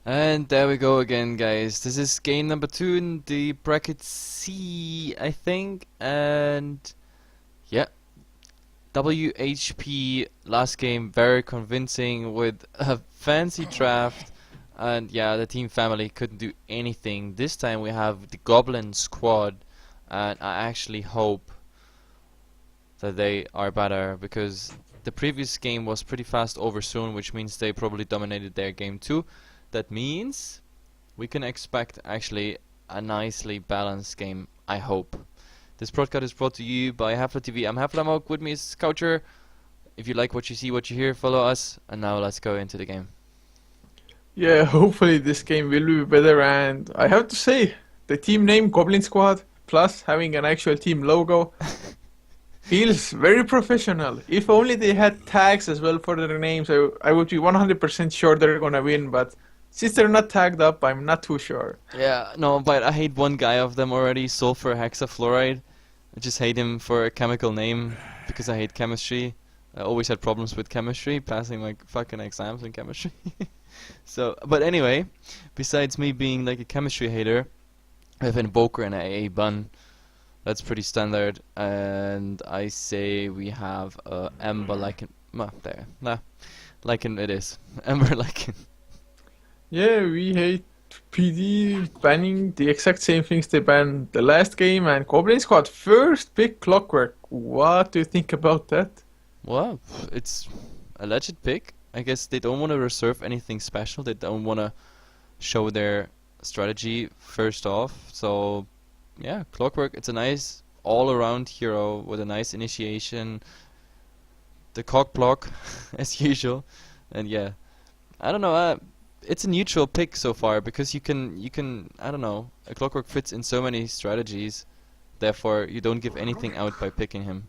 And there we go again, guys. This is game number 2 in the bracket C, I think. And yeah, WHP last game very convincing with a fancy draft. And yeah, the team family couldn't do anything. This time we have the Goblin squad, and I actually hope that they are better because the previous game was pretty fast over soon, which means they probably dominated their game too. That means we can expect actually a nicely balanced game, I hope. This broadcast is brought to you by Heflatv. I'm Heflatv, with me is Coucher. If you like what you see, what you hear, follow us. And now let's go into the game. Yeah, hopefully this game will be better, and I have to say, the team name Goblin Squad, plus having an actual team logo, feels very professional. If only they had tags as well for their names, I would be 100% sure they're gonna win, but since they're not tagged up, I'm not too sure. Yeah, no, but I hate one guy of them already, sulfur hexafluoride. I just hate him for a chemical name because I hate chemistry. I always had problems with chemistry, passing my fucking exams in chemistry. So, but anyway, besides me being like a chemistry hater, I have an Invoker and an AA Bun. That's pretty standard. And I say we have Ember Lycan. There. Nah. Lycan it is. Ember Lycan. Yeah, we hate PD banning the exact same things they banned the last game, and Goblin Squad first pick Clockwork. What do you think about that? Well, it's a legit pick. I guess they don't want to reserve anything special. They don't want to show their strategy first off. So, yeah, Clockwork, it's a nice all-around hero with a nice initiation. The cock block, as usual. And yeah, I don't know. It's a neutral pick so far because you can I don't know. A Clockwork fits in so many strategies. Therefore, you don't give anything out by picking him.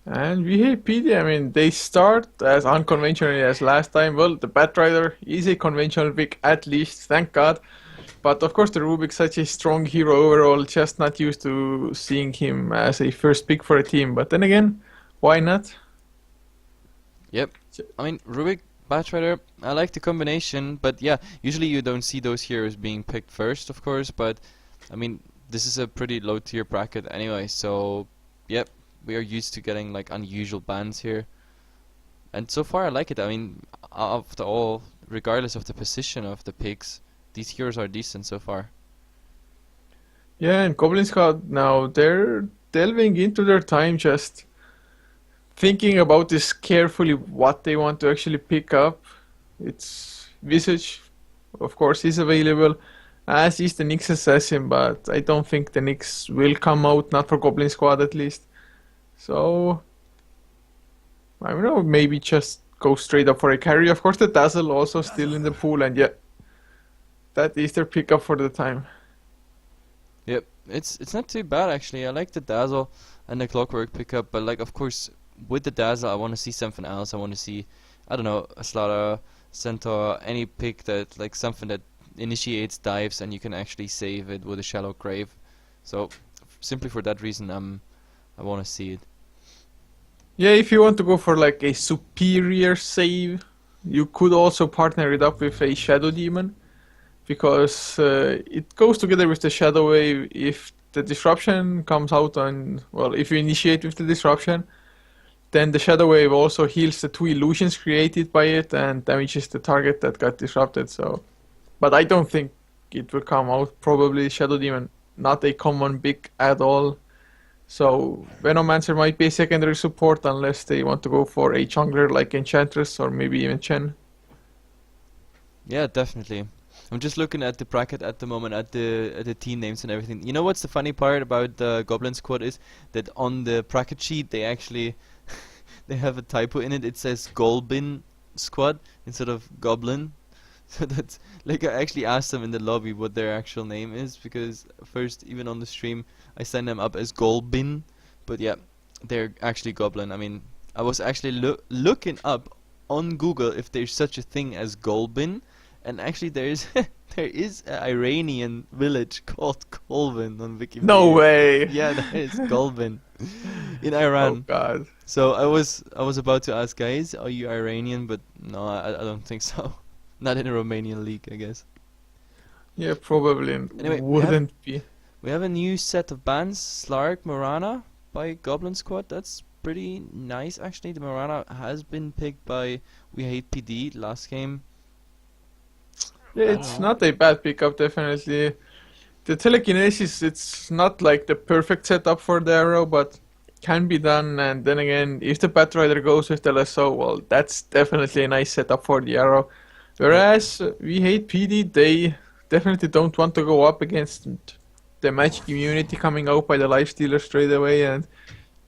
And WeHatePD, I mean, they start as unconventionally as last time. Well, the Batrider is a conventional pick at least, thank God. But of course, the Rubik's such a strong hero overall, just not used to seeing him as a first pick for a team. But then again, why not? Yep. I mean, Rubik, Batrider, I like the combination, but yeah, usually you don't see those heroes being picked first, of course, but I mean, this is a pretty low tier bracket anyway, so yep, we are used to getting like unusual bans here. And so far I like it. I mean, after all, regardless of the position of the picks, these heroes are decent so far. Yeah, and Goblin Squad now, they're delving into their time, just thinking about this carefully, what they want to actually pick up. It's Visage, of course, is available, as is the Nyx Assassin, but I don't think the Nyx will come out, not for Goblin Squad at least. So, I don't know, maybe just go straight up for a carry. Of course, the Dazzle also still in the pool, and yeah, that is their pickup for the time. Yep, it's not too bad actually. I like the Dazzle and the Clockwork pickup, but like of course with the Dazzle I want to see something else. I want to see, I don't know, a Slaughter, Centaur, any pick that like something that initiates dives and you can actually save it with a Shallow Grave. So simply for that reason I want to see it. Yeah, if you want to go for like a superior save, you could also partner it up with a Shadow Demon, because it goes together with the Shadow Wave. If the disruption comes out on, well, if you initiate with the disruption, then the Shadow Wave also heals the two illusions created by it and damages the target that got disrupted. So, but I don't think it will come out. Probably Shadow Demon, not a common pick at all. So Venomancer might be a secondary support unless they want to go for a jungler like Enchantress or maybe even Chen. Yeah, definitely. I'm just looking at the bracket at the moment, at the team names and everything. You know what's the funny part about the Goblin squad is that on the bracket sheet they actually they have a typo in it. It says Goblin squad instead of Goblin. So that's like I actually asked them in the lobby what their actual name is because first even on the stream I signed them up as Goblin, but yeah, they're actually Goblin. I mean, I was actually looking up on Google if there's such a thing as Goblin. And actually, there is there is an Iranian village called Goblin on Wikipedia. No way! Yeah, that is Goblin in Oh Iran. god. So I was about to ask guys, are you Iranian? But no, I don't think so. Not in a Romanian league, I guess. Yeah, probably Anyway, wouldn't be. we have a new set of bans, Slark Morana by Goblin Squad. That's pretty nice, actually. The Morana has been picked by WeHatePD last game. Yeah, I don't it's know. not a bad pickup, definitely. The telekinesis, it's not like the perfect setup for the arrow, but can be done. And then again, if the Batrider goes with the lasso, well, that's definitely a nice setup for the arrow. Yep. Whereas we hate PD, they definitely don't want to go up against the magic immunity coming out by the lifestealer straight away, and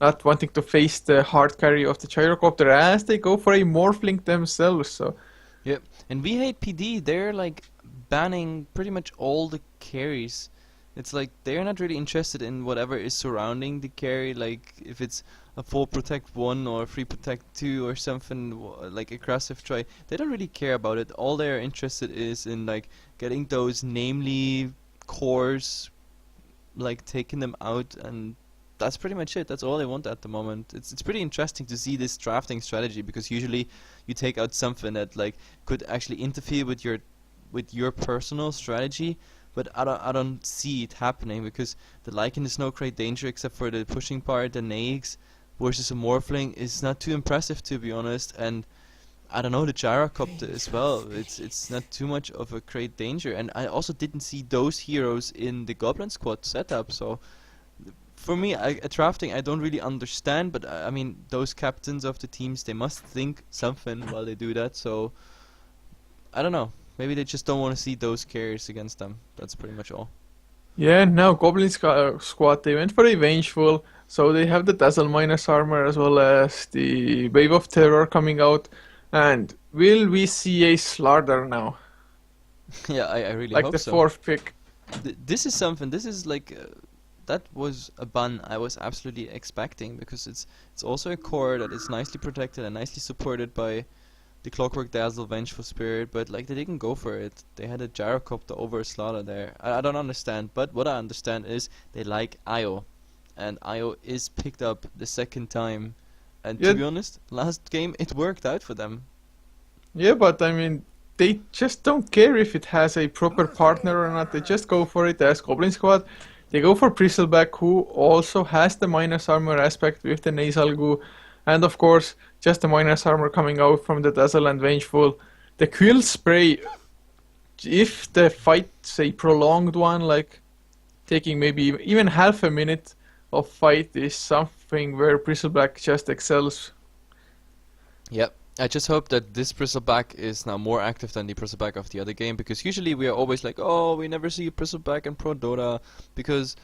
not wanting to face the hard carry of the gyrocopter as they go for a morphling themselves. So Yep. And WeHatePD, they're like banning pretty much all the carries. It's like they're not really interested in whatever is surrounding the carry, like if it's a full protect 1 or free protect 2 or something like aggressive try. They don't really care about it. All they're interested is in like getting those namely cores, like taking them out, and that's pretty much it. That's all they want at the moment. It's pretty interesting to see this drafting strategy, because usually you take out something that like could actually interfere with your personal strategy, but I don't see it happening, because the Lycan is no great danger except for the pushing part. The Naix versus a Morphling is not too impressive, to be honest, and I don't know, the Gyrocopter as well. It's not too much of a great danger, and I also didn't see those heroes in the Goblin Squad setup. So for me, at drafting, I don't really understand, but I mean, those captains of the teams, they must think something while they do that. So I don't know. Maybe they just don't want to see those carriers against them. That's pretty much all. yeah, now Goblin Squad, they went for a Vengeful, so they have the Dazzle minus armor as well as the Wave of Terror coming out. And will we see a Slardar now? Yeah, I really Like hope the so. fourth pick. This is something. This is like that was a ban I was absolutely expecting, because it's also a core that is nicely protected and nicely supported by the Clockwork Dazzle, Vengeful Spirit, but like they didn't go for it. They had a Gyrocopter over a Slaughter there. I don't understand, but what I understand is they like IO, and IO is picked up the second time, and to Yeah, be honest, last game it worked out for them. yeah, but I mean, they just don't care if it has a proper partner or not. They just go for it as Goblin Squad. They go for Bristleback, who also has the minus armor aspect with the Nasal Goo, and of course, just the minus armor coming out from the Dazzle and Vengeful. The Quill Spray, if the fight's a prolonged one, like taking maybe even half a minute of fight, is something where Bristleback just excels. Yep. I just hope that this Bristleback is now more active than the Bristleback of the other game, because usually we are always like, oh, we never see a Bristleback in Pro Dota, because,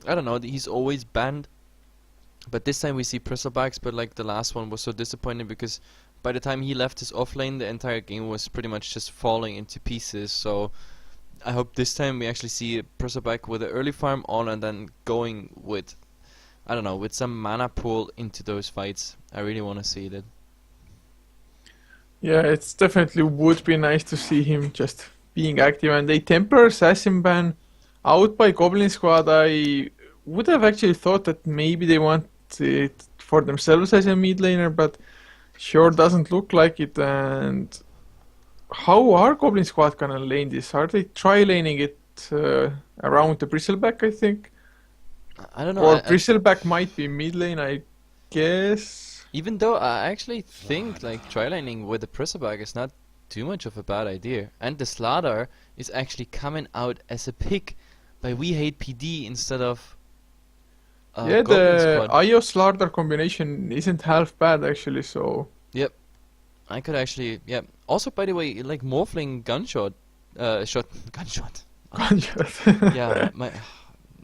I don't know, he's always banned. But this time we see Bristlebacks, but like the last one was so disappointing, because by the time he left his offlane, the entire game was pretty much just falling into pieces. So I hope this time we actually see a Bristleback with an early farm on, and then going with, I don't know, with some mana pool into those fights. I really want to see that. Yeah, it's definitely would be nice to see him just being active. And a Templar Assassin ban out by Goblin Squad, I would have actually thought that maybe they want it for themselves as a mid laner, but sure doesn't look like it. And how are Goblin Squad gonna lane this? Are they tri-laning it around the Bristleback, I think? I don't know. Or Bristleback might be mid lane, I guess. Even though I actually think like tri-lining with the Bristleback is not too much of a bad idea, and the Slardar is actually coming out as a pick by WeHatePD instead of Yeah, Goblin the Squad. IO Slardar combination isn't half bad actually, so Yep, I could actually. Yep. Also, by the way, like Morphling gunshot, gunshot. gunshot. Yeah, my.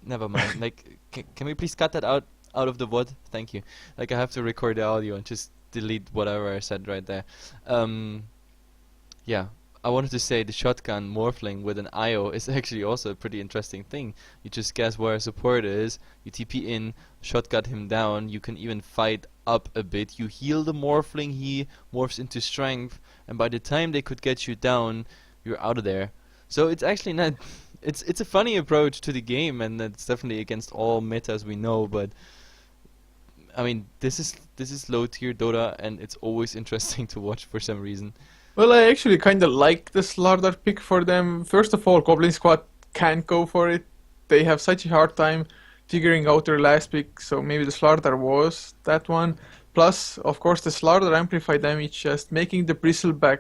Never mind. Like, can we please cut that out of the wood? Thank you. Like, I have to record the audio and just delete whatever I said right there. Yeah, I wanted to say the shotgun morphling with an IO is actually also a pretty interesting thing. You just guess where support is, you TP in, shotgun him down, you can even fight up a bit, you heal the morphling, he morphs into strength, and by the time they could get you down, you're out of there. So it's actually not... It's a funny approach to the game, and it's definitely against all metas we know, but... I mean, this is low tier Dota, and it's always interesting to watch for some reason. Well, I actually kind of like the Slardar pick for them. First of all, Goblin Squad can't go for it. They have such a hard time figuring out their last pick, so maybe the Slardar was that one. Plus, of course, the Slardar amplify damage, just making the Bristleback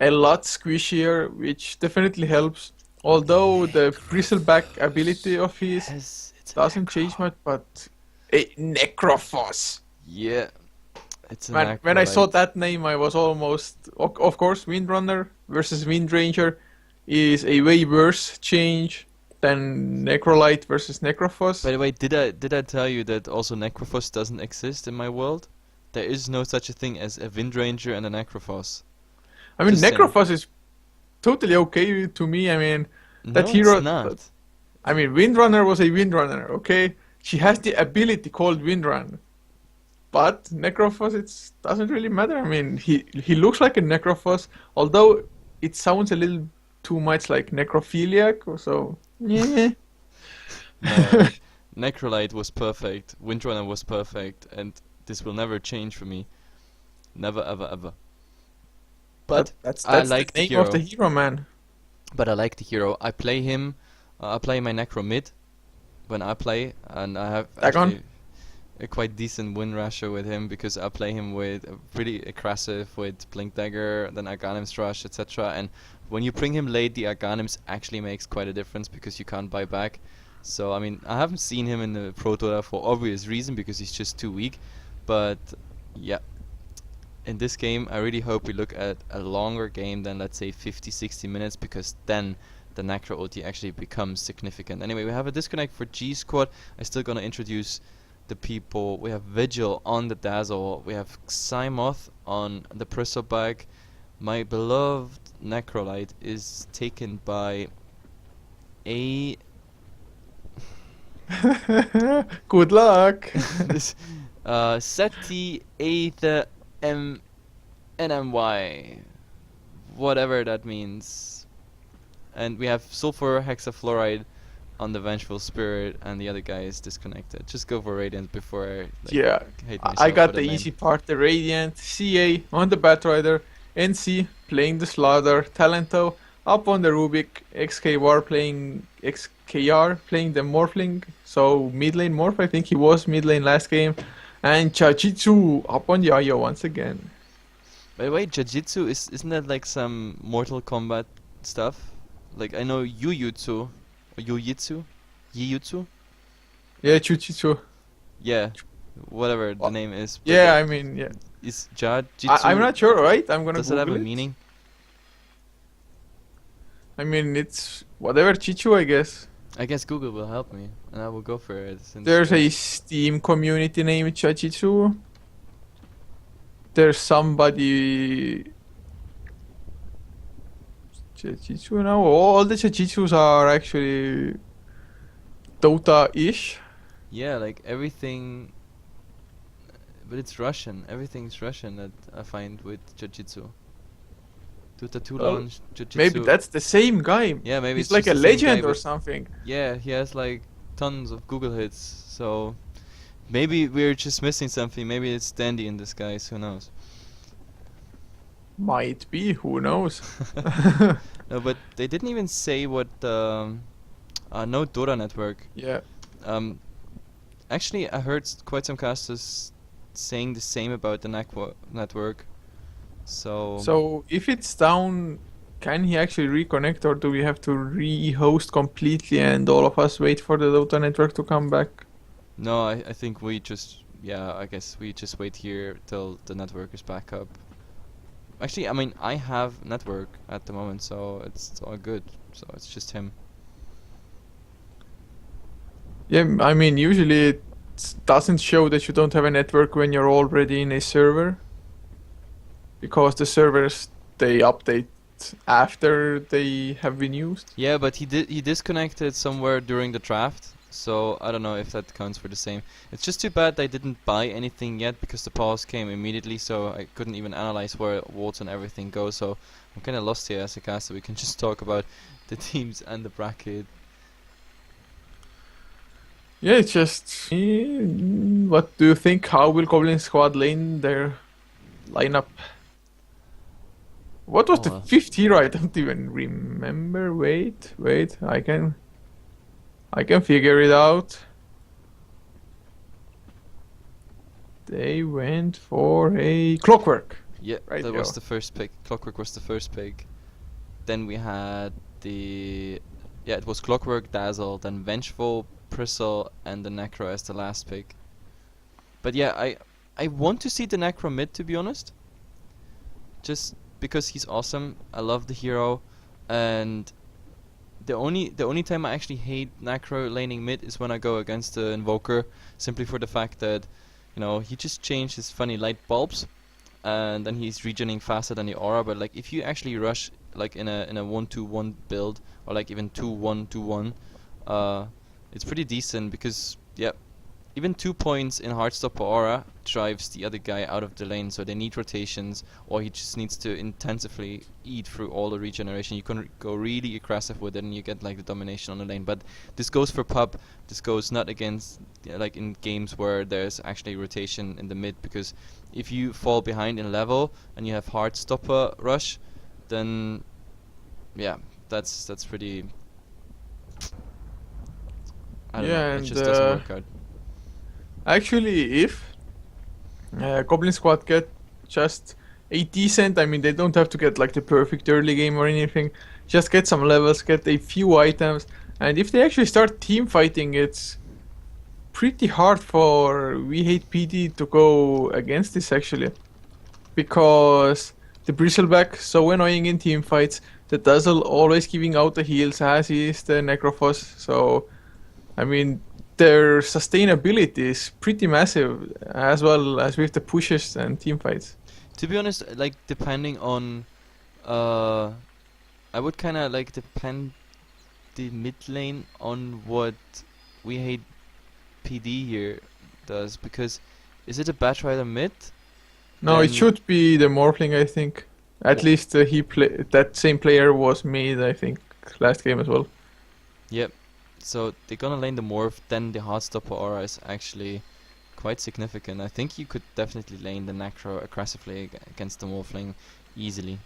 a lot squishier, which definitely helps. Although the Bristleback ability of his Yes, it's a doesn't change necro. much, but a Necrophos. Yeah, it's a Man, when I saw necrolite. that name, I was almost. Of course, Windrunner versus Windranger is a way worse change than Necrolite versus Necrophos. By the way, did I tell you that also Necrophos doesn't exist in my world? There is no such a thing as a Windranger and a Necrophos. I mean, Just saying. Necrophos is totally okay to me. I mean, that No, it's hero. not. I mean, Windrunner was a Windrunner, okay? She has the ability called Windrun. But Necrophos, it doesn't really matter. I mean, he looks like a Necrophos, although it sounds a little too much like necrophiliac, so yeah. No, like Necrolite was perfect, Windrunner was perfect, and this will never change for me. Never, ever, ever. But But that's I that's the like the name of the hero. hero, man. But I like the hero. I play him. I play my Necro mid when I play, and I have Dagon. actually a quite decent win ratio with him because I play him with pretty aggressive with Blink Dagger, then Aghanim's Rush, etc. And when you bring him late, the Aghanim's actually makes quite a difference because you can't buy back. So I mean, I haven't seen him in the Pro Tour for obvious reason because he's just too weak. But yeah, in this game, I really hope we look at a longer game than let's say 50-60 minutes because then the Necro ulti actually becomes significant. Anyway, we have a disconnect for G Squad. I'm still gonna introduce the people. We have Vigil on the Dazzle. We have Xymoth on the Bristleback. My beloved Necrolite is taken by a Good luck. this Seti Aether M NMY, whatever that means. And we have Sulfur Hexafluoride on the Vengeful Spirit, and the other guy is disconnected. Just go for Radiant before I like Yeah, hate I myself for got the the name. easy part, the Radiant, CA on the Batrider, NC playing the Slaughter, Talento up on the Rubik, XKR playing XKR playing the Morphling, so mid lane Morph, I think he was mid lane last game, and Chachitsu up on Yayo once again. By the way, Jujitsu isn't that like some Mortal Kombat stuff? Like I know Yujutsu, or Yujitsu, Yijutsu. Yeah, Chuchichu. Yeah, whatever the Well, name is. But yeah, I mean, yeah. is I'm Jujitsu, not sure, right? I'm gonna does it have Google a it. meaning? I mean, it's whatever Chichu, I guess. I guess Google will help me, and I will go for it since There's a there's. Steam community named Chachitsu. There's somebody Chachitsu now. All the Chachitsus are actually Dota-ish. Yeah, like everything, but it's Russian. Everything's Russian that I find with Jujitsu. Dota 2 Well, launch, maybe Jujitsu. that's the same guy. Yeah, maybe He's it's like just a the same guy, legend or but something. yeah, he has like tons of Google hits. So maybe we're just missing something. Maybe it's Dandy in disguise. Who knows? Might be, who knows? No, but they didn't even say what. No Dota network. Yeah. Um, Actually, I heard quite some casters saying the same about the network. So So if it's down, can he actually reconnect, or do we have to re-host completely and all of us wait for the Dota network to come back? no, I think we just yeah, I guess we just wait here till the network is back up. Actually, I mean, I have network at the moment, so it's all good. So it's just him. Yeah, I mean, usually it doesn't show that you don't have a network when you're already in a server, because the servers they update after they have been used. Yeah, but he disconnected somewhere during the draft, so I don't know if that counts for the same. It's just too bad I didn't buy anything yet because the pause came immediately, so I couldn't even analyze where wards and everything go. So I'm kind of lost here as a caster. We can just talk about the teams and the bracket. Yeah, it's just. What do you think? How will Goblin Squad lane their lineup? What was Oh the well. fifth hero? I don't even remember. Wait, I can figure it out. They went for a clockwork. Yeah, Right, that was yo. the first pick. Clockwork was the first pick. Then we had yeah, it was Clockwork, Dazzle, then Vengeful, Bristle, and the Necro as the last pick. But yeah, I want to see the Necro mid, to be honest. Just because he's awesome. I love the hero, and the only time I actually hate Necro laning mid is when I go against the Invoker, simply for the fact that, he just changed his funny light bulbs, and then he's regening faster than the aura. But like, if you actually rush like in a 1-2-1 build, or like even 2-1-2-1, it's pretty decent because yeah, even 2 points in Heartstopper aura drives the other guy out of the lane, so they need rotations, or he just needs to intensively eat through all the regeneration. You can go really aggressive with it, and you get like the domination on the lane. But this goes for pub. This goes not against like in games where there's actually rotation in the mid, because if you fall behind in level and you have Heartstopper rush, then yeah, that's pretty. I don't know. Yeah, It and just doesn't work out. actually, if Goblin Squad get just a decent, I mean, they don't have to get like the perfect early game or anything. Just get some levels, get a few items, and if they actually start team fighting, it's pretty hard for WeHatePD to go against this actually, because the Bristleback so annoying in team fights. The Dazzle always giving out the heals, as is the Necrophos. So I mean, their sustainability is pretty massive, as well as with the pushes and team fights. To be honest, like depending on, uh, I would kind of like depend the mid lane on what we hate PD here does, because is it a Batrider mid? No, it Then should be the Morphling, I think. At w- least that same player was made, I think, last game as well. yep. So they're gonna lane the morph, then the Heartstopper aura is actually quite significant. I think you could definitely lane the Necro aggressively against the Morphling easily.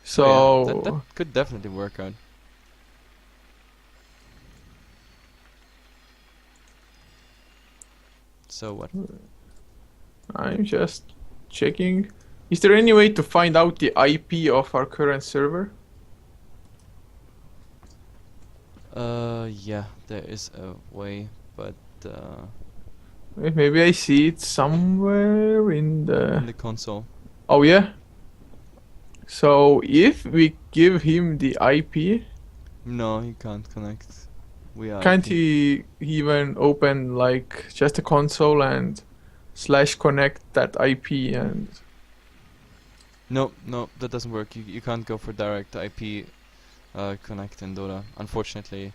So yeah, that So could definitely work out. So what? I'm just checking. Is there any way to find out the IP of our current server? Yeah, there is a way, but Maybe I see it somewhere in in the. the console. Oh yeah. So if we give him the IP, No, he can't connect. We are can't IP. he even open like just a console and slash connect that IP and No, no, that doesn't work. You can't go for direct IP connect in Dota, unfortunately.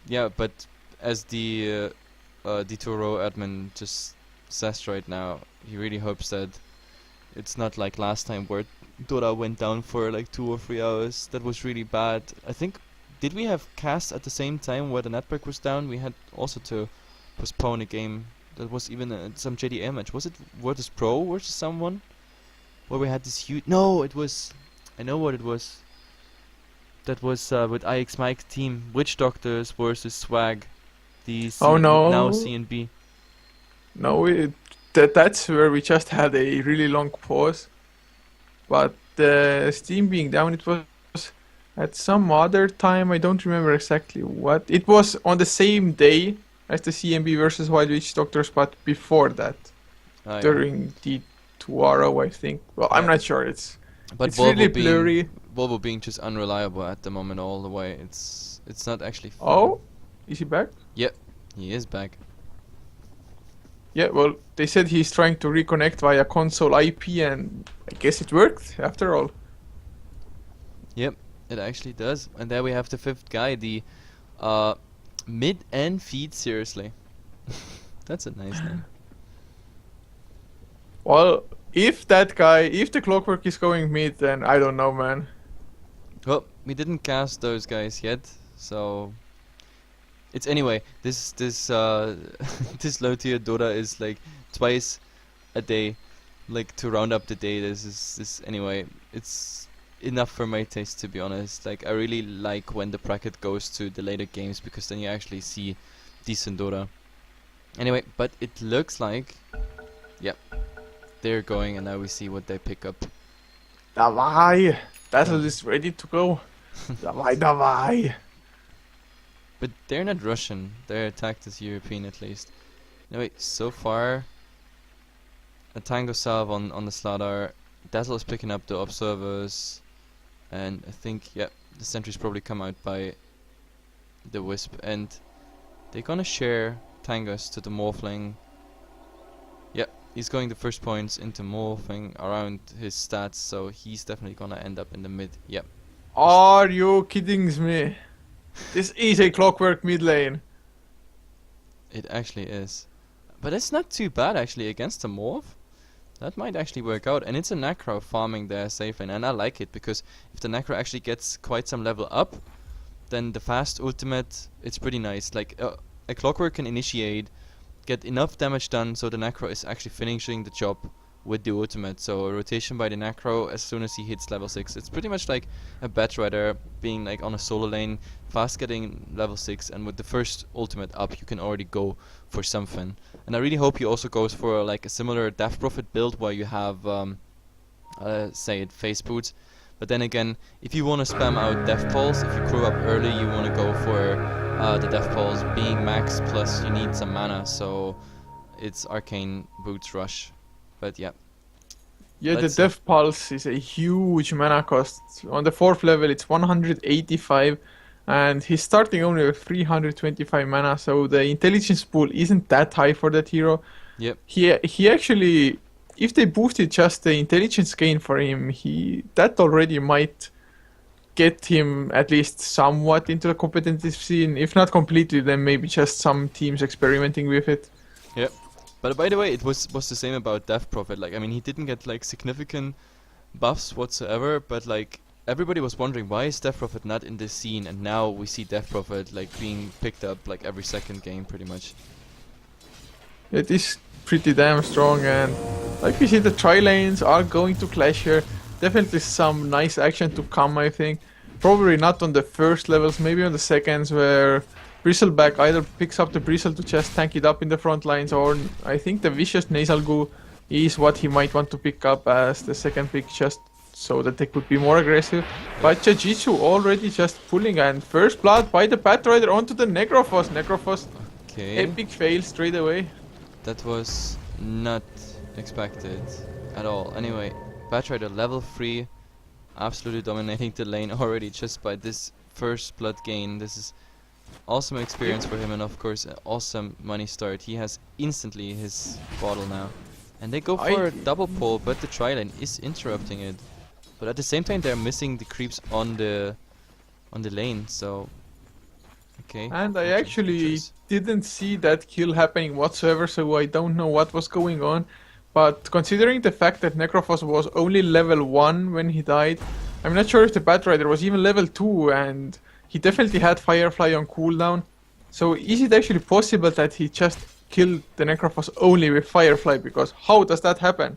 Yeah, but as the D2RO admin just says right now, he really hopes that it's not like last time where Dota went down for like 2 or 3 hours. That was really bad. I think, did we have cast at the same time where the network was down? We had also to postpone a game. That was even some JDM match. Was it Virtus Pro versus someone? Where we had this huge. No, it was. I know what it was. That was with IX Mike team. Witch Doctors versus Swag. The oh now no, CNB. no, that's where we just had a really long pause. But Steam being down, it was at some other time. I don't remember exactly what. It was on the same day as the CMB versus Wild Witch Doctors, but before that, Oh yeah. during D2RO, I think. Well, I'm Yeah. not sure. But It's really blurry. Volvo being just unreliable at the moment all the way. It's not actually fun. Oh, is he back? Yep, he is back. Yeah, well, they said he's trying to reconnect via console IP, and I guess it worked after all. Yep, it actually does. And there we have the fifth guy, the uh mid and feed seriously. That's a nice name. Well, if the clockwork is going mid, then I don't know, man. Well, we didn't cast those guys yet, so it's anyway. This this low tier Dota is like twice a day. like to round up the day, this anyway. It's enough for my taste, to be honest. Like I really like when the bracket goes to the later games because then you actually see decent Dota. Anyway, but it looks like, yep, they're going, and now we see what they pick up. Davai! Battle is ready to go. Davai, davai! But they're not Russian. Their attack is European at least. Anyway, so far, a Tango Salve on the Slardar. Dazzle is picking up the observers, and I think, yeah, the sentries probably come out by the Wisp, and they're gonna share Tangos to the Morphling. Yeah, he's going the first points into Morphling around his stats, so he's definitely gonna end up in the mid. Yep. Are you kidding me? This is a clockwork mid lane. It actually is. But it's not too bad actually against the Morph. That might actually work out, and it's a Necro farming there safe lane, and I like it because if the Necro actually gets quite some level up, then the fast ultimate, it's pretty nice. Like a Clockwork can initiate, get enough damage done so the Necro is actually finishing the job with the ultimate. So a rotation by the Necro as soon as he hits level 6. It's pretty much like a Batrider being like on a solo lane, fast getting level 6, and with the first ultimate up you can already go for something. And I really hope he also goes for like a similar Death Prophet build where you have say it face boots. But then again, if you want to spam out Death Pulse, if you crew up early, you want to go for the Death Pulse being max, plus you need some mana, so it's Arcane Boots Rush. But yeah. Yeah, the Death Pulse is a huge mana cost. On the 4th level it's 185, and he's starting only with 325 mana, so the intelligence pool isn't that high for that hero. Yep. He actually, if they boosted just the intelligence gain for him, that already might get him at least somewhat into the competitive scene. If not completely, then maybe just some teams experimenting with it. Yep. But by the way, it was the same about Death Prophet. Like, I mean, he didn't get like significant buffs whatsoever, but like everybody was wondering why is Death Prophet not in this scene, and now we see Death Prophet like being picked up like every second game pretty much. It is pretty damn strong, and like we see the tri-lanes are going to clash here. Definitely some nice action to come, I think. Probably not on the first levels, maybe on the seconds, where Bristleback either picks up the Bristle to just tank it up in the front lines, or I think the Vicious Nasal Goo is what he might want to pick up as the second pick, just so that they could be more aggressive. But Jajitsu already just pulling, and first blood by the Batrider onto the Necrophos. Necrophos, Okay. epic fail straight away. That was not expected at all. Anyway, Batrider level 3, absolutely dominating the lane already just by this first blood gain. This is awesome experience for him, and of course an awesome money start. He has instantly his bottle now. And they go for a double pull, but the tri-lane is interrupting it. But at the same time they're missing the creeps on the lane, so okay. And I actually didn't see that kill happening whatsoever, so I don't know what was going on. But considering the fact that Necrophos was only level 1 when he died, I'm not sure if the Batrider was even level 2, and he definitely had Firefly on cooldown. So is it actually possible that he just killed the Necrophos only with Firefly? Because how does that happen?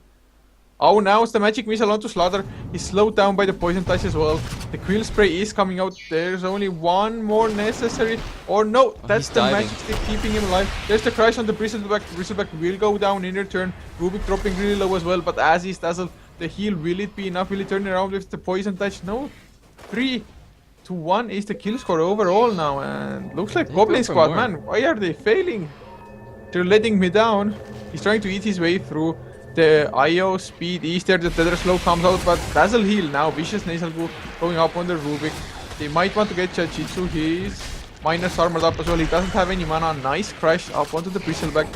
Oh, now it's the magic missile onto Slaughter. He's slowed down by the poison touch as well. The quill spray is coming out. There's only one more necessary. Or no, that's the magic stick keeping him alive. There's the crash on the Bristleback. Bristleback will go down in return. Rubik dropping really low as well, but as is Dazzle, the heal, will it be enough? Will he turn around with the poison touch? No. 3-1 is the kill score overall now, and looks like Goblin Squad, man, why are they failing? They're letting me down. He's trying to eat his way through. The IO speed is there, the Tether Slow comes out, but Dazzle heal now. Vicious Nasal Goo going up on the Rubik. They might want to get Jajitsu. He's minus armored up as well. He doesn't have any mana. Nice crash up onto the Bristleback.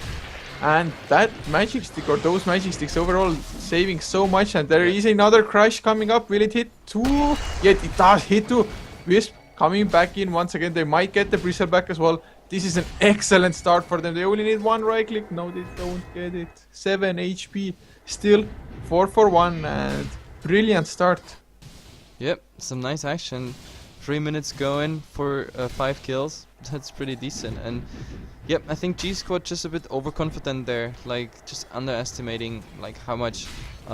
And that magic stick, or those magic sticks overall, saving so much. And there is another crash coming up. Will it hit 2? Yet it does hit 2. Wisp coming back in once again. They might get the Bristleback as well. This is an excellent start for them. They only need one right click. No, they don't get it. 7 HP. Still 4-1, and brilliant start. Yep, some nice action 3 minutes going for 5 kills. That's pretty decent. And yep, I think G Squad just a bit overconfident there, like just underestimating like how much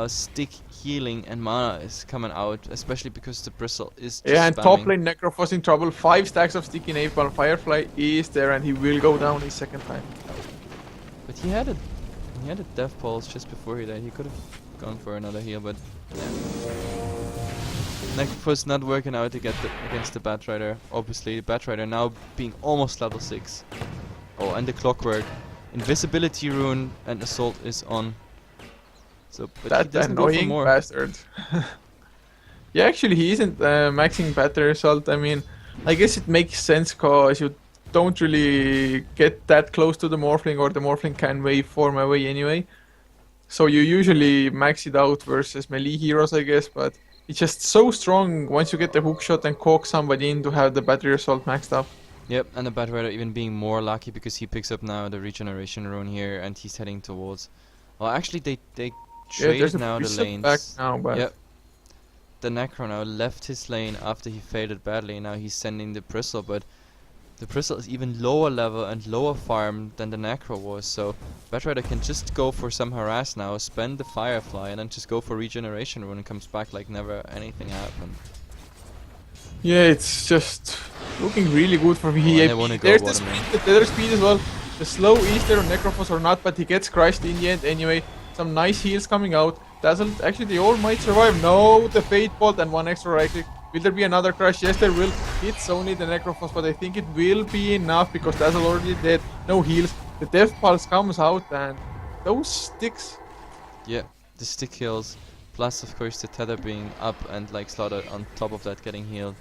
stick healing and mana is coming out, especially because the bristle is just Yeah, and spamming. top lane Necrophos in trouble. 5 stacks of sticky napalm. Firefly is there, and he will go down his second time. But he had a death pulse just before he died. He could have gone for another heal, but yeah. Necrophos not working out to get against the Batrider. Obviously, the Batrider now being almost level 6. Oh, and the Clockwork, Invisibility Rune, and Assault is on. So, but he That doesn't go for annoying more. bastard. Yeah, actually, he isn't maxing Battery Assault. I mean, I guess it makes sense cause you don't really get that close to the Morphling, or the Morphling can waveform away anyway. So you usually max it out versus melee heroes, I guess, but it's just so strong once you get the hookshot and coax somebody in to have the Battery Assault maxed up. Yep, and the Batrider even being more lucky because he picks up now the Regeneration Rune here, and he's heading towards... Well, actually, they Yeah, there's traded a now the preset lanes. back now, but Yep. The Necro now left his lane after he faded badly. Now he's sending the Bristle, but the Bristle is even lower level and lower farm than the Necro was. So Batrider can just go for some harass now, spend the Firefly, and then just go for Regeneration Rune and comes back like never anything happened. yeah, it's just looking really good for and they wanna WeHatePD. go There's the bottom speed, the tether speed as well. The slow is there on Necrophos or not, but he gets crushed in the end anyway. Some nice heals coming out. Dazzle, actually they all might survive. No, the Fate Bolt and one extra right click. Will there be another crush? Yes, there will. It's only the Necrophos, but I think it will be enough because Dazzle already dead. No heals. The Death Pulse comes out, and those sticks. Yeah, the stick kills, plus of course the tether being up and like Slaughter on top of that getting healed.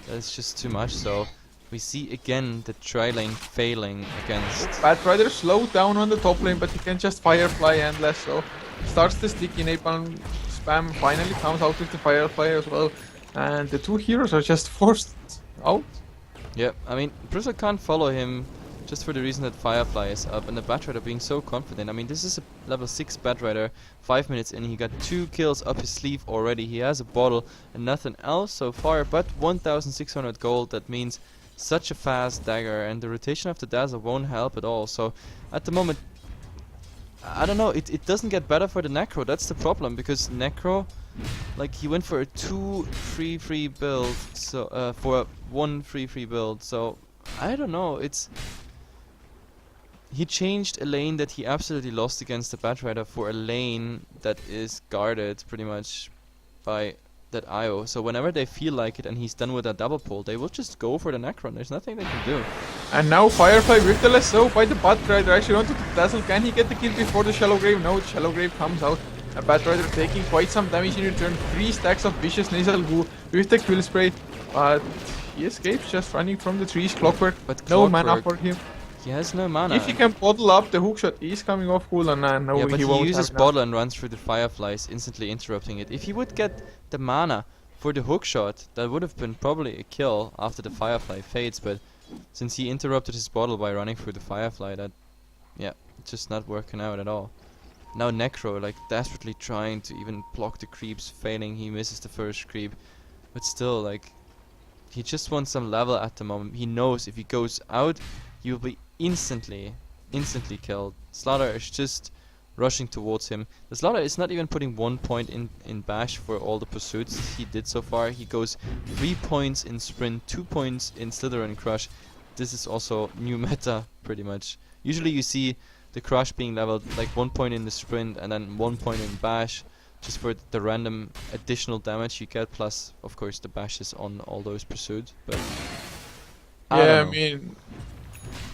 That's just too much. So we see again the tri-lane failing against... Batrider slowed down on the top lane, but he can just Firefly and less so. Starts the sticky napalm spam, finally comes out with the Firefly as well. And the two heroes are just forced out. Yeah, I mean, Bristle can't follow him just for the reason that Firefly is up and the Batrider being so confident. I mean, this is a level 6 Batrider, 5 minutes in, he got 2 kills up his sleeve already. He has a bottle and nothing else so far, but 1,600 gold. That means such a fast dagger, and the rotation of the Dazzle won't help at all. So at the moment, I don't know, it doesn't get better for the Necro. That's the problem, because Necro, like, he went for a 2-3-3 build, so for a 1-3-3 build. So I don't know, he changed a lane that he absolutely lost against the Batrider for a lane that is guarded pretty much by that IO. So whenever they feel like it and he's done with a double pull, they will just go for the Necron. There's nothing they can do. And now Firefly with the lasso by the Batrider. Actually onto the Dazzle. Can he get the kill before the Shallow Grave? No, the Shallow Grave comes out. A Batrider taking quite some damage in return. 3 stacks of Vicious Nasal Goo with the Quill Spray. But he escapes just running from the trees. Clockwork. But No mana Clockwork, for him. he has no mana. If he can bottle up, the hookshot is coming off cool, and no, Yeah, but he he won't uses have enough. bottle and runs through the Fireflies, instantly interrupting it. If he would get the mana for the hookshot, that would have been probably a kill after the Firefly fades, but since he interrupted his bottle by running through the Firefly, that, yeah, it's just not working out at all. Now Necro, like, desperately trying to even block the creeps, failing. He misses the first creep, but still, like, he just wants some level at the moment. He knows if he goes out, he will be instantly killed. Slaughter is just rushing towards him. The Slaughter is not even putting 1 point in bash for all the pursuits he did so far. He goes 3 points in sprint, 2 points in slither and crush. This is also new meta pretty much. Usually you see the crush being leveled like 1 point in the sprint and then 1 point in bash, just for the random additional damage you get, plus of course the bashes on all those pursuits. But Yeah, I don't know. mean,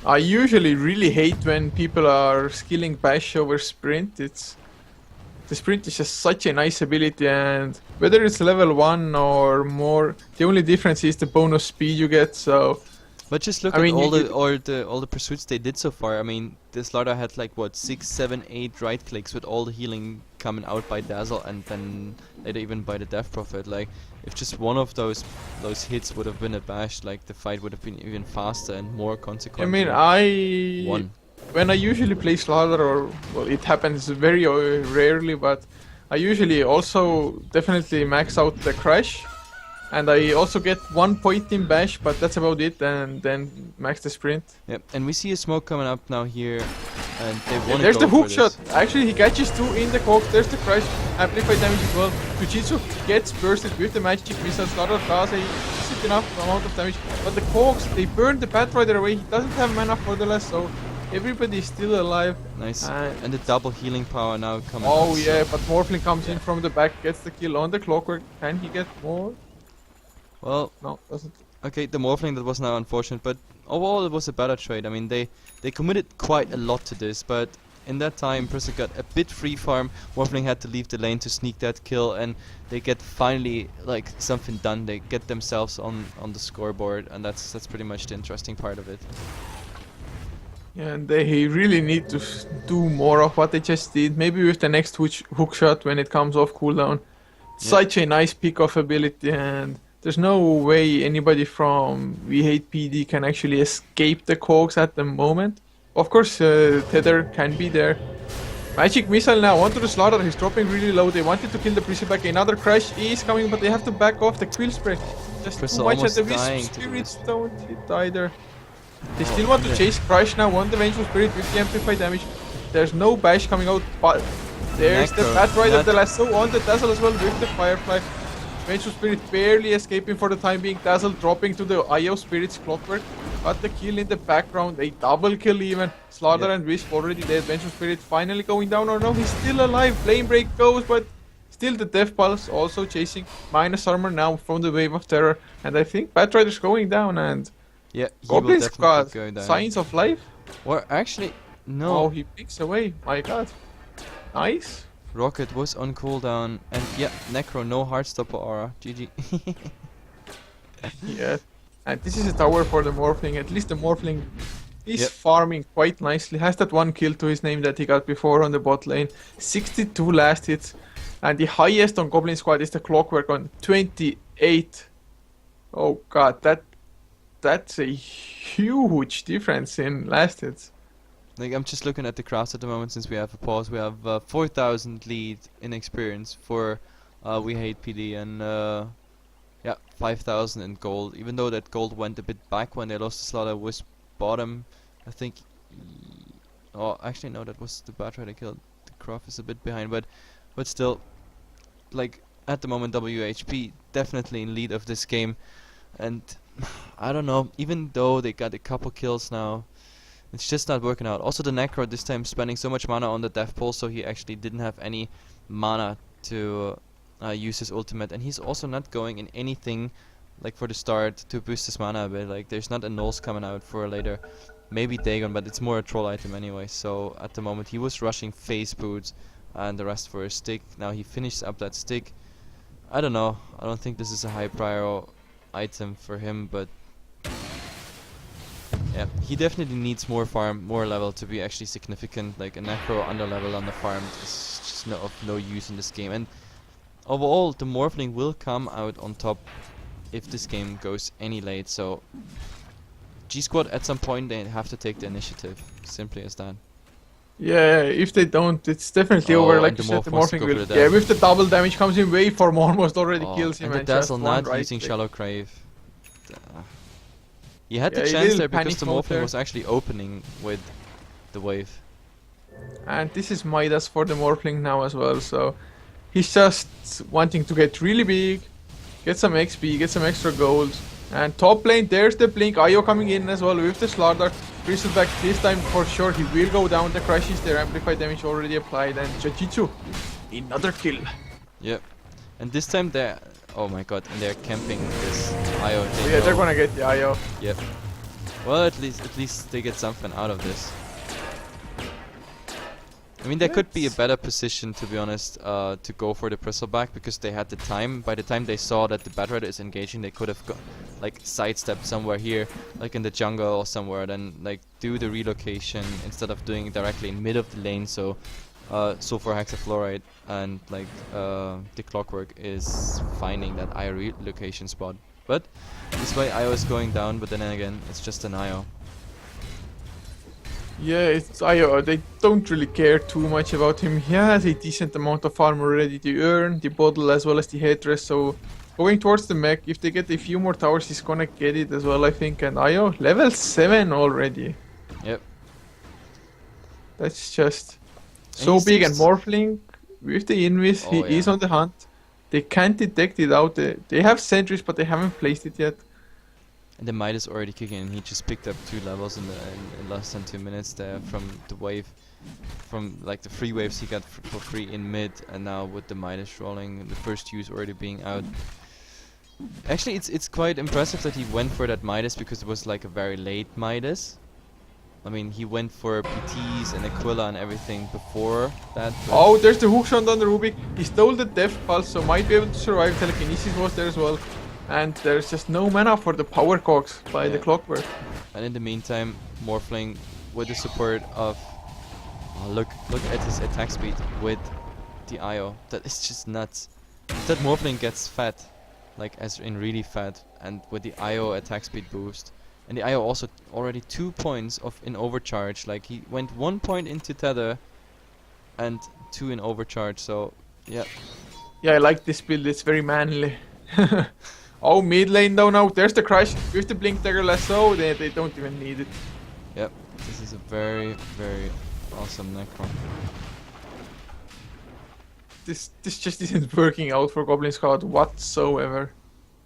I usually really hate when people are skilling bash over sprint. The sprint is just such a nice ability, and whether it's level 1 or more, the only difference is the bonus speed you get. So But just look I at mean, all the pursuits they did so far. I mean, this Slaughter had like what 6, 7, 8 right clicks with all the healing coming out by Dazzle and then later even by the Death Prophet. Like, if just one of those hits would have been a bash, like the fight would have been even faster and more I consequential. mean, when I usually play Slaughter, or well, it happens very rarely, but I usually also definitely max out the crash. And I also get 1 point in bash, but that's about it, and then max the sprint. Yep, and we see a smoke coming up now here, and they Yeah, want to there's go the hook for shot. this. Actually, he catches 2 in the coke. There's the crash, amplified damage as well. Fujitsu gets bursted with the magic missile. Slaughter does a decent enough amount of damage, but the cokes, they burn the Batrider away. He doesn't have mana for the last, so everybody is still alive. Nice. And the double healing power now coming Oh up, yeah, so- but Morphling comes in from the back, gets the kill on the Clockwork. Can he get more? Well, No, doesn't. okay, the Morphling, that was now unfortunate, but overall it was a better trade. I mean, they committed quite a lot to this, but in that time, Priscilla got a bit free farm. Morphling had to leave the lane to sneak that kill, and they get finally like something done. They get themselves on the scoreboard, and that's pretty much the interesting part of it. Yeah, and they really need to do more of what they just did. Maybe with the next hook shot when it comes off cooldown. Such a nice pick-off ability, and there's no way anybody from WeHatePD can actually escape the cogs at the moment. Of course, Tether can be there. Magic missile now onto the Slaughter. He's dropping really low. They wanted to kill the Priscilla back. Another crash is coming, but they have to back off. The quill spray just Priscilla too much, and almost the dying Wisp to do spirits this. don't hit either. They still want to chase Crash now on the Vengeful Spirit with the amplified damage. There's no bash coming out, but there's the Necro, Batrider, the lasso on the Dazzle as well with the Firefly. Vengeful Spirit barely escaping for the time being. Dazzle dropping to the IO Spirit's Clockwork. But the kill in the background, a double kill even. Slaughter and Wisp already dead. Vengeful Spirit finally going down, or no, he's still alive. Flame Break goes, but still the Death Pulse also chasing. Minus armor now from the Wave of Terror. And I think Batrider's going down, and Yeah, he will Goblin's definitely got go down. Signs of Life. Or actually, no. Oh, he picks away. My god. Nice. Rocket was on cooldown, and yeah, Necro, no Heartstopper aura. GG. Yeah. And this is a tower for the Morphling. At least the Morphling is Yep. farming quite nicely. Has that 1 kill to his name that he got before on the bot lane. 62 last hits. And the highest on Goblin squad is the Clockwork on 28. Oh god, that's a huge difference in last hits. Like, I'm just looking at the crafts at the moment since we have a pause. We have 4,000 lead in experience for WeHatePD, and yeah, 5,000 in gold. Even though that gold went a bit back when they lost the Slaughter Wisp bottom, I think. Oh, actually no, that was the Batrider killed. The Croft is a bit behind, but still, like at the moment, WHP definitely in lead of this game, and I don't know. Even though they got a couple kills now, it's just not working out. Also, the Necro this time spending so much mana on the Death Pulse, so he actually didn't have any mana to use his ultimate, and he's also not going in anything like for the start to boost his mana a bit. Like, there's not a Nulls coming out for later. Maybe Dagon, but it's more a troll item anyway. So at the moment he was rushing Phase Boots and the rest for a stick. Now he finishes up that stick. I don't know. I don't think this is a high prior item for him, but yeah, he definitely needs more farm, more level to be actually significant. Like, a Necro under level on the farm is just of no use in this game. And overall, the Morphling will come out on top if this game goes any late. So G Squad at some point they have to take the initiative. Simply as that. Yeah, if they don't, it's definitely Oh, over. and Like the you said, the Morph wants to Morphling go for will. the Yeah, dash. with the double damage comes in way for almost already Oh, kills him. and the just Dazzle one not right using click. Shallow Crave. He had Yeah, the a chance little there because panic the mode Morphling there. was actually opening with the wave. And this is Midas for the Morphling now as well, so he's just wanting to get really big, get some XP, get some extra gold. And top lane, there's the Blink, IO coming in as well with the Slaughter. Bristleback this time for sure, he will go down, the crash is there, amplified damage already applied, and Jujitsu, another kill. Yep. And this time they're, oh my god, and they're camping this IO. Oh yeah, they're gonna get the IO. Yep. Well, at least they get something out of this. I mean, there could be a better position, to be honest, to go for the Bristleback, because they had the time. By the time they saw that the Batrider is engaging, they could have like sidestepped somewhere here, like in the jungle or somewhere, then like do the relocation instead of doing it directly in mid of the lane. So for Hexafluoride and like the Clockwork is finding that IO relocation spot. But this way IO is going down, but then again, it's just an IO. Yeah, it's IO. They don't really care too much about him. He has a decent amount of armor ready to earn, the bottle as well as the headrest, so Going towards the mech. If they get a few more towers, he's gonna get it as well, I think. And Io, level 7 already. Yep. That's just And so he big. And seems- Morphling, with the invis, Oh, he is yeah. on the hunt. They can't detect it out there. They have sentries, but they haven't placed it yet. And the Midas already kicking in. He just picked up 2 levels in less than 2 minutes there from the wave. From like the 3 waves he got for free in mid, and now with the Midas rolling, the first use already being out. Actually, it's quite impressive that he went for that Midas, because it was like a very late Midas. I mean, he went for PTs and Aquila and everything before that. but- Oh, there's the hookshot on the Rubik. He stole the Death Pulse, so might be able to survive. Telekinesis was there as well. And there's just no mana for the power cogs by the Yeah. Clockwork. And in the meantime, Morphling with the support of... Oh, look at his attack speed with the IO. That is just nuts. That Morphling gets fat, like as in really fat, and with the IO attack speed boost. And the IO also already 2 points in overcharge. Like he went 1 point into tether and 2 in overcharge. So yeah, Yeah, I like this build. It's very manly. Oh, mid lane down now. There's the crash with the Blink Dagger lasso. They don't even need it. yep. This is a very awesome Necron. This just isn't working out for Goblin Squad whatsoever.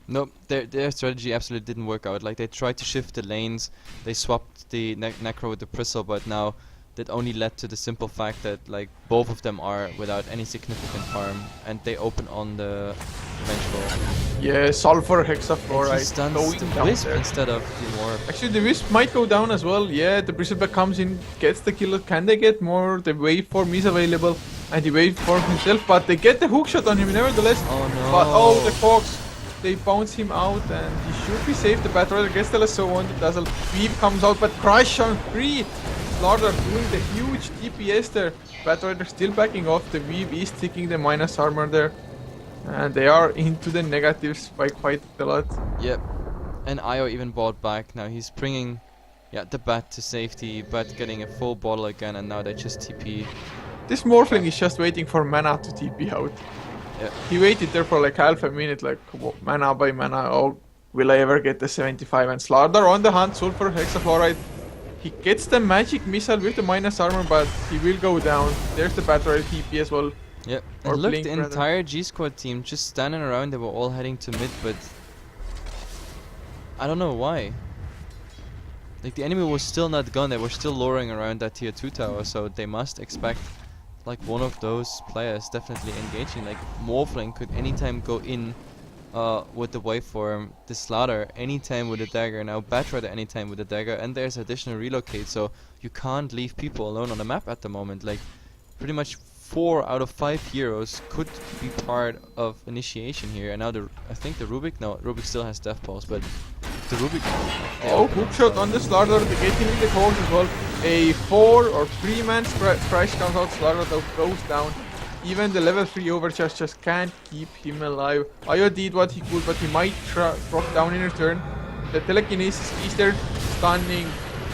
Nope, their strategy absolutely didn't work out. Like they tried to shift the lanes, they swapped the Necro with the Bristle, but now that only led to the simple fact that like both of them are without any significant harm, and they open on the Vengeful. Yeah, Sulfur And he Hexafluoride stuns going the down Wisp there. instead of the Orb. Actually, the Wisp might go down as well. Yeah, the Bristleback comes in, gets the kill. Can they get more? The waveform is available, and the waveform himself, but they get the hookshot on him nevertheless. Oh no! But oh, the Cogs, they bounce him out, and he should be safe. The Bat Rider gets the lasso on the Dazzle. Weave comes out, but Crush on 3. Slaughter doing the huge DPS there. Bat Rider still backing off. The Weave is taking the minus armor there. And they are into the negatives by quite a lot. Yep. And Io even bought back. Now he's bringing, the Bat to safety, but getting a full bottle again, and now they just TP. This Morphling is just waiting for mana to TP out. Yep. He waited there for like half a minute, like mana by mana. Oh, will I ever get the 75? And Slaughter on the hunt, Sulfur Hexafluoride. He gets the magic missile with the minus armor, but he will go down. There's the battery TP as well. Yep. Or And look, Blink, the rather. entire G Squad team just standing around. They were all heading to mid, but I don't know why. Like the enemy was still not gone. They were still lowering around that tier 2 tower, so they must expect like one of those players definitely engaging. Like Morphling could anytime go in with the waveform, the Slaughter anytime with a dagger, now Batrider anytime with a dagger, and there's additional relocate, so you can't leave people alone on the map at the moment. Like pretty much 4 out of 5 heroes could be part of initiation here, and now I think the Rubik still has Death Pulse, but the Rubik... Oh, hookshot on the Slaughter. They get him in the course as well. A 4 or 3 man crash comes out. Slaughter goes down. Even the level 3 overcharge just can't keep him alive. Io did what he could, but he might drop down in return. The telekinesis is there, stunning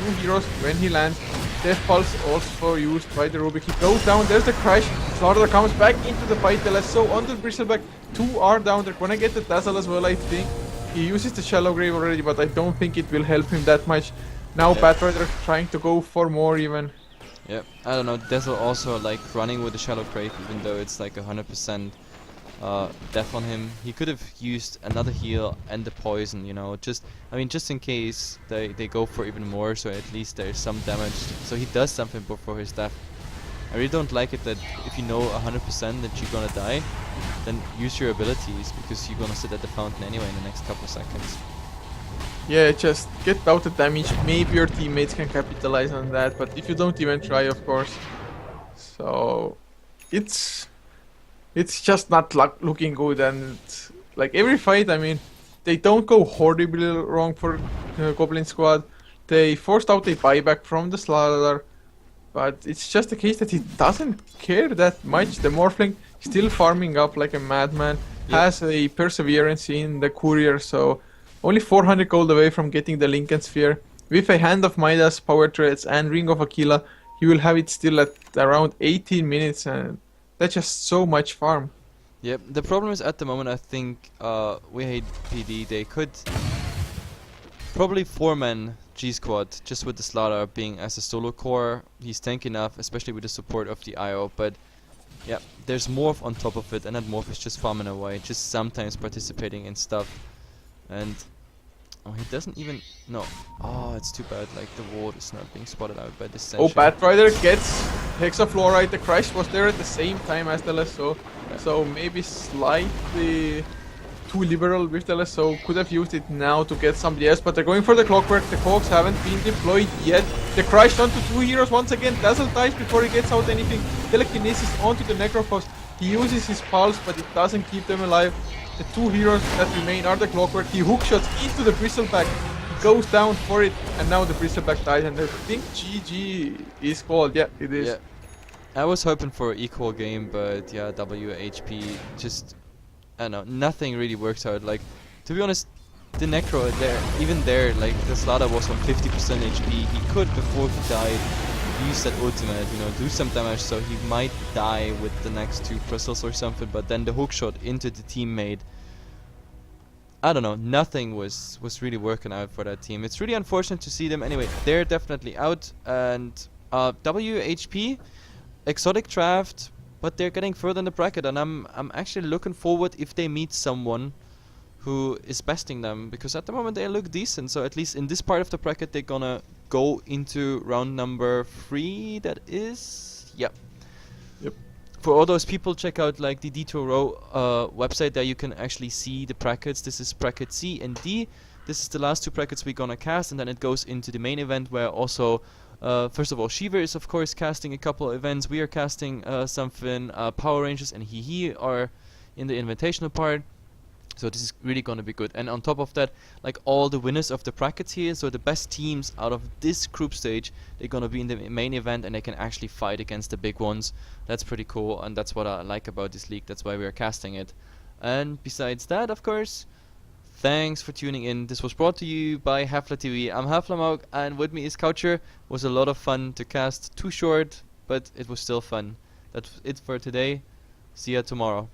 2 heroes when he lands. Death Pulse also used by the Rubik. He goes down, there's the crash. Slaughter comes back into the fight. The lasso on the Bristleback. 2 are down. They're gonna get the Dazzle as well, I think. He uses the Shallow Grave already, but I don't think it will help him that much. Now Batrider trying to go for more even. Yep, I don't know, Dazzle also like running with the Shallow Grave, even though it's like 100% death on him. He could have used another heal and the poison, you know, just in case they go for even more, so at least there's some damage, so he does something before his death. I really don't like it that if you know 100% that you're gonna die, then use your abilities, because you're gonna sit at the fountain anyway in the next couple of seconds. Yeah, just get out the damage. Maybe your teammates can capitalize on that, but if you don't even try, of course. So it's just not looking good, and like every fight, I mean, they don't go horribly wrong for Goblin Squad. They forced out a buyback from the Slaughter, but it's just the case that he doesn't care that much. The Morphling still farming up like a madman, has a perseverance in the courier, so only 400 gold away from getting the Lincoln Sphere. With a Hand of Midas, Power Threads, and Ring of Aquila, he will have it still at around 18 minutes, and that's just so much farm. Yep. The problem is at the moment I think WeHatePD they could probably 4-man G squad just with the Slaughter being as a solo core. He's tanky enough, especially with the support of the IO. But yeah, there's Morph on top of it, and that Morph is just farming away, just sometimes participating in stuff. And oh, he doesn't even no. Oh, it's too bad. Like the ward is not being spotted out by this. Oh, Batrider gets Hexafluoride. The Christ was there at the same time as the Lasso, so maybe slightly too liberal with the Lasso. Could have used it now to get somebody else, but they're going for the Clockwork. The Cogs haven't been deployed yet. The Christ onto 2 heroes once again. Dazzle dies before he gets out anything. Telekinesis onto the Necrophos. He uses his pulse, but it doesn't keep them alive. The 2 heroes that remain are the Clockwork. He hookshots into the Bristleback. He goes down for it, and now the Bristleback dies, and I think GG is called. Yeah, it is. Yeah. I was hoping for an equal game, but yeah, WHP just, I don't know, nothing really works out. Like, to be honest, the Necro even there, like the Slaughter was on 50% HP. He could, before he died, use that ultimate, you know, do some damage, so he might die with the next 2 crystals or something. But then the hookshot into the teammate, I don't know, nothing was really working out for that team. It's really unfortunate to see them. Anyway, they're definitely out, and WHP, exotic draft, but they're getting further in the bracket, and I'm actually looking forward if they meet someone who is besting them, because at the moment they look decent. So at least in this part of the bracket they're gonna go into round number 3. That is, yep. For all those people, check out like the D2RO website. There you can actually see the brackets. This is bracket C and D. This is the last 2 brackets we're gonna cast, and then it goes into the main event where also first of all, Shiva is of course casting a couple of events. We are casting something. Power Rangers and Hehe are in the invitational part. So this is really gonna be good. And on top of that, like all the winners of the brackets here, so the best teams out of this group stage, they're gonna be in the main event, and they can actually fight against the big ones. That's pretty cool, and that's what I like about this league. That's why we are casting it. And besides that, of course, thanks for tuning in. This was brought to you by Heflatv. I'm Heflatv, and with me is Coucher. Was a lot of fun to cast. Too short, but it was still fun. That's it for today. See ya tomorrow.